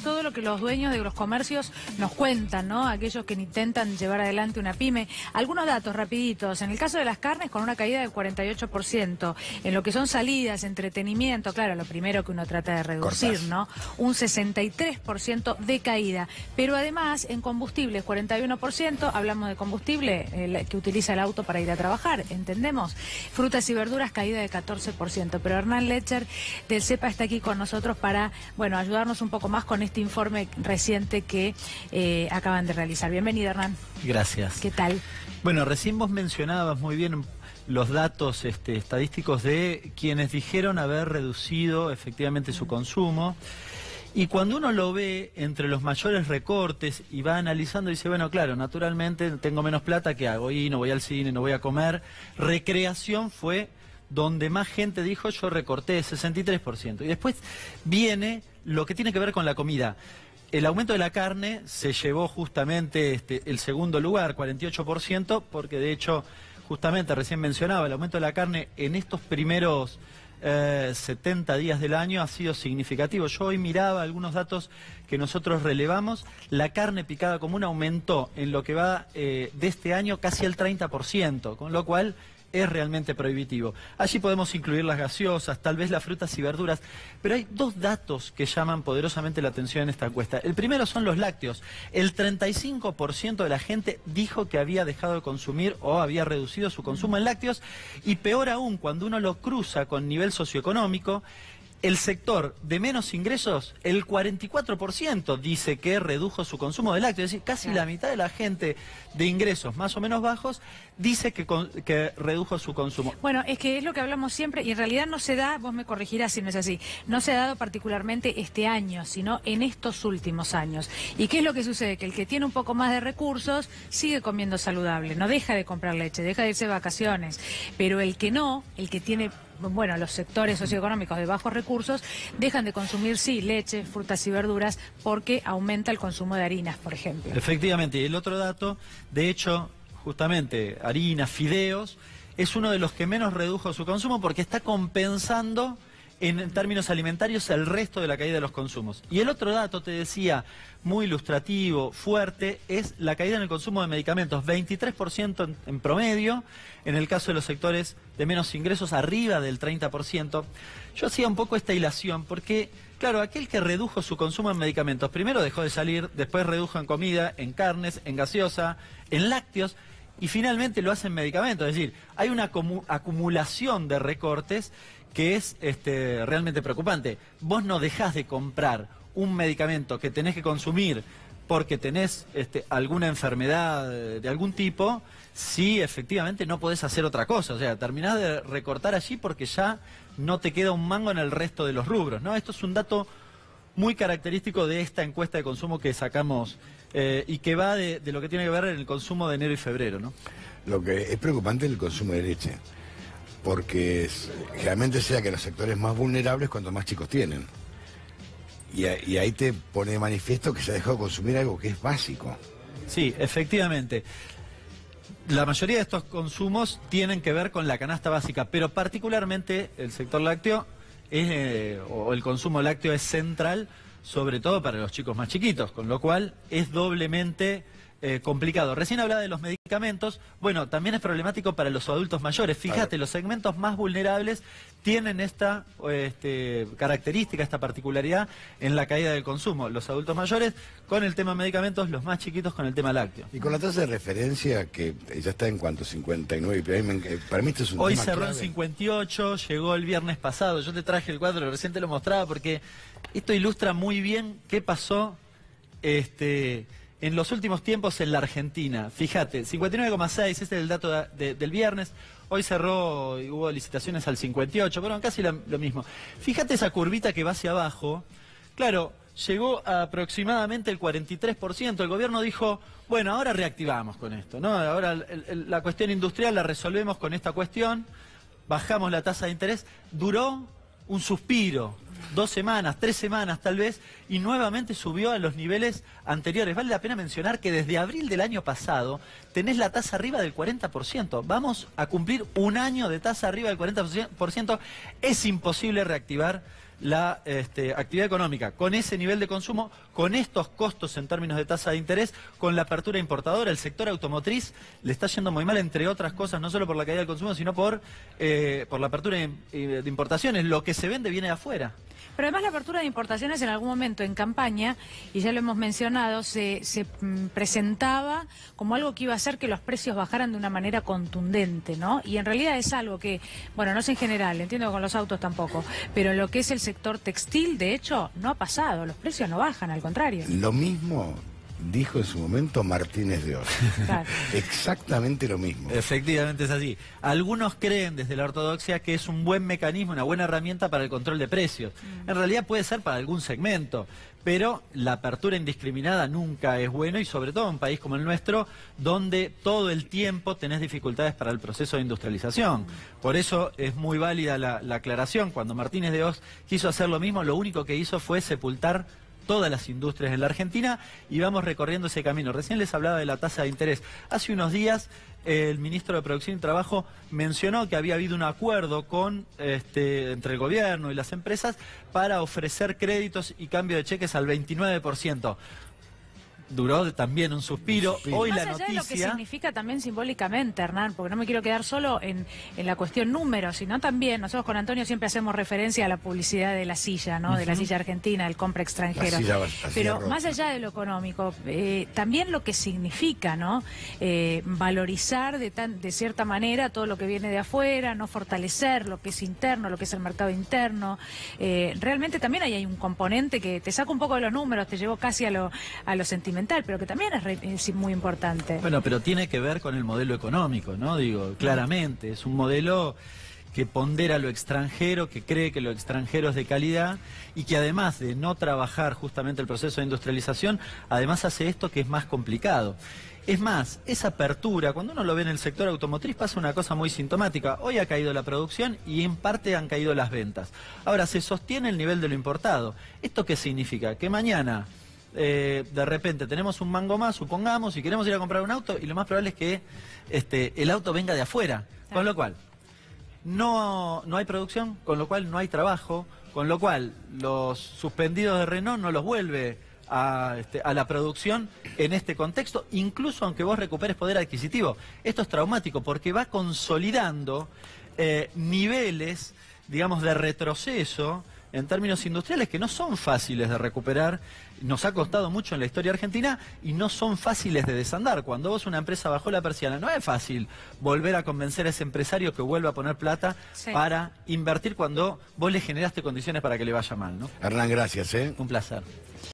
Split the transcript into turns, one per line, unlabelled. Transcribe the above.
todo lo que los dueños de los comercios nos cuentan, ¿no? Aquellos que intentan llevar adelante una pyme. Algunos datos rapiditos. En el caso de las carnes, con una caída del 48%. En lo que son salidas, entretenimiento, claro, lo primero que uno trata de reducir, ¿no? Un 63% de caída. Pero además, en combustibles, 41%. Hablamos de combustible que utiliza el auto para ir a trabajar, ¿entendemos? Frutas y verduras, caída de 14%. Pero Hernán Lecher del CEPA está aquí con nosotros para, bueno, ayudarnos un poco más con este informe reciente que acaban de realizar. Bienvenido, Hernán.
Gracias.
¿Qué tal?
Bueno, recién vos mencionabas muy bien los datos estadísticos de quienes dijeron haber reducido efectivamente su consumo. Y cuando uno lo ve entre los mayores recortes y va analizando, dice, bueno, claro, naturalmente tengo menos plata, ¿qué hago? Y no voy al cine, no voy a comer. Recreación fue donde más gente dijo, yo recorté 63%. Y después viene lo que tiene que ver con la comida. El aumento de la carne se llevó justamente el segundo lugar, 48%, porque de hecho, justamente recién mencionaba, el aumento de la carne en estos primeros 70 días del año ha sido significativo. Yo hoy miraba algunos datos que nosotros relevamos. La carne picada común aumentó en lo que va de este año casi el 30%, con lo cual es realmente prohibitivo. Allí podemos incluir las gaseosas, tal vez las frutas y verduras, pero hay dos datos que llaman poderosamente la atención en esta encuesta. El primero son los lácteos. El 35% de la gente dijo que había dejado de consumir o había reducido su consumo en lácteos, y peor aún, cuando uno lo cruza con nivel socioeconómico, el sector de menos ingresos, el 44% dice que redujo su consumo de lácteos. Es decir, casi la mitad de la gente de ingresos más o menos bajos dice que redujo su consumo.
Bueno, es que es lo que hablamos siempre y en realidad no se da, vos me corregirás si no es así, no se ha dado particularmente este año, sino en estos últimos años. ¿Y qué es lo que sucede? Que el que tiene un poco más de recursos sigue comiendo saludable, no deja de comprar leche, deja de irse de vacaciones, pero el que no, el que tiene... Bueno, los sectores socioeconómicos de bajos recursos dejan de consumir, sí, leche, frutas y verduras, porque aumenta el consumo de harinas, por ejemplo.
Efectivamente, y el otro dato, de hecho, justamente, harinas, fideos, es uno de los que menos redujo su consumo porque está compensando en términos alimentarios el resto de la caída de los consumos. Y el otro dato, te decía, muy ilustrativo, fuerte, es la caída en el consumo de medicamentos, 23% en promedio, en el caso de los sectores de menos ingresos, arriba del 30%. Yo hacía un poco esta hilación porque, claro, aquel que redujo su consumo en medicamentos, primero dejó de salir, después redujo en comida, en carnes, en gaseosa, en lácteos, y finalmente lo hace en medicamentos. Es decir, hay una acumulación de recortes que es realmente preocupante. Vos no dejás de comprar un medicamento que tenés que consumir porque tenés alguna enfermedad de algún tipo, si efectivamente no podés hacer otra cosa. O sea, terminás de recortar allí porque ya no te queda un mango en el resto de los rubros, ¿no? Esto es un dato muy característico de esta encuesta de consumo que sacamos y que va de lo que tiene que ver en el consumo de enero y febrero, ¿no?
Lo que es preocupante es el consumo de leche, porque generalmente sea que los sectores más vulnerables cuanto más chicos tienen. Y ahí te pone de manifiesto que se ha dejado de consumir algo que es básico.
Sí, efectivamente. La mayoría de estos consumos tienen que ver con la canasta básica, pero particularmente el sector lácteo o el consumo lácteo es central, sobre todo para los chicos más chiquitos, con lo cual es doblemente complicado. Recién hablaba de los medicamentos, bueno, también es problemático para los adultos mayores. Fíjate, los segmentos más vulnerables tienen esta característica, esta particularidad en la caída del consumo. Los adultos mayores con el tema medicamentos, los más chiquitos con el tema lácteo.
Y con la tasa de referencia que ya está en cuanto 59, para mí esto es un
Hoy
tema
cerró
clave.
en 58, llegó el viernes pasado. Yo te traje el cuadro, recién te lo mostraba porque esto ilustra muy bien qué pasó en los últimos tiempos en la Argentina. Fíjate, 59,6, este es el dato del viernes. Hoy cerró y hubo licitaciones al 58, pero casi lo mismo. Fíjate esa curvita que va hacia abajo. Claro, llegó a aproximadamente el 43%. El gobierno dijo, bueno, ahora reactivamos con esto, ¿no? Ahora la cuestión industrial la resolvemos con esta cuestión. Bajamos la tasa de interés. Duró un suspiro, 2 semanas, 3 semanas tal vez, y nuevamente subió a los niveles anteriores. Vale la pena mencionar que desde abril del año pasado tenés la tasa arriba del 40%. Vamos a cumplir un año de tasa arriba del 40%. Es imposible reactivar la actividad económica con ese nivel de consumo, con estos costos en términos de tasa de interés, con la apertura importadora. El sector automotriz le está yendo muy mal, entre otras cosas, no solo por la caída del consumo, sino por la apertura de importaciones. Lo que se vende viene de afuera.
Pero además la apertura de importaciones en algún momento en campaña, y ya lo hemos mencionado, se presentaba como algo que iba a hacer que los precios bajaran de una manera contundente, ¿no? Y en realidad es algo que, bueno, no es en general, entiendo que con los autos tampoco, pero en lo que es el sector textil, de hecho, no ha pasado, los precios no bajan, al contrario.
Lo mismo dijo en su momento Martínez de Oz.
Claro.
Exactamente lo mismo.
Efectivamente es así. Algunos creen desde la ortodoxia que es un buen mecanismo, una buena herramienta para el control de precios. En realidad puede ser para algún segmento, pero la apertura indiscriminada nunca es bueno, y sobre todo en un país como el nuestro, donde todo el tiempo tenés dificultades para el proceso de industrialización. Por eso es muy válida la aclaración. Cuando Martínez de Oz quiso hacer lo mismo, lo único que hizo fue sepultar todas las industrias en la Argentina, y vamos recorriendo ese camino. Recién les hablaba de la tasa de interés. Hace unos días el ministro de Producción y Trabajo mencionó que había habido un acuerdo entre el gobierno y las empresas para ofrecer créditos y cambio de cheques al 29%. Duró también un suspiro. Hoy
más
la
allá
noticia...
de lo que significa también simbólicamente, Hernán, porque no me quiero quedar solo en la cuestión números, sino también, nosotros con Antonio siempre hacemos referencia a la publicidad de la silla, ¿no? De la silla argentina, el compra extranjero. Pero más allá de lo económico, también lo que significa, ¿no? Valorizar de cierta manera todo lo que viene de afuera, no fortalecer lo que es interno, lo que es el mercado interno. Realmente también hay un componente que te saca un poco de los números, te llevó casi a lo sentimental, pero que también es muy importante.
Bueno, pero tiene que ver con el modelo económico, ¿no? Digo, claramente, es un modelo que pondera lo extranjero, que cree que lo extranjero es de calidad, y que además de no trabajar justamente el proceso de industrialización, además hace esto que es más complicado. Es más, esa apertura, cuando uno lo ve en el sector automotriz, pasa una cosa muy sintomática. Hoy ha caído la producción y en parte han caído las ventas. Ahora, se sostiene el nivel de lo importado. ¿Esto qué significa? Que mañana... de repente tenemos un mango más, supongamos, y queremos ir a comprar un auto, y lo más probable es que el auto venga de afuera, con lo cual no hay producción, con lo cual no hay trabajo, con lo cual los suspendidos de Renault no los vuelve a la producción en este contexto, incluso aunque vos recuperes poder adquisitivo. Esto es traumático porque va consolidando niveles, digamos, de retroceso en términos industriales que no son fáciles de recuperar. Nos ha costado mucho en la historia argentina y no son fáciles de desandar. Cuando vos una empresa bajó la persiana, no es fácil volver a convencer a ese empresario que vuelva a poner plata para invertir cuando vos le generaste condiciones para que le vaya mal, ¿no?
Hernán, gracias.
Un placer.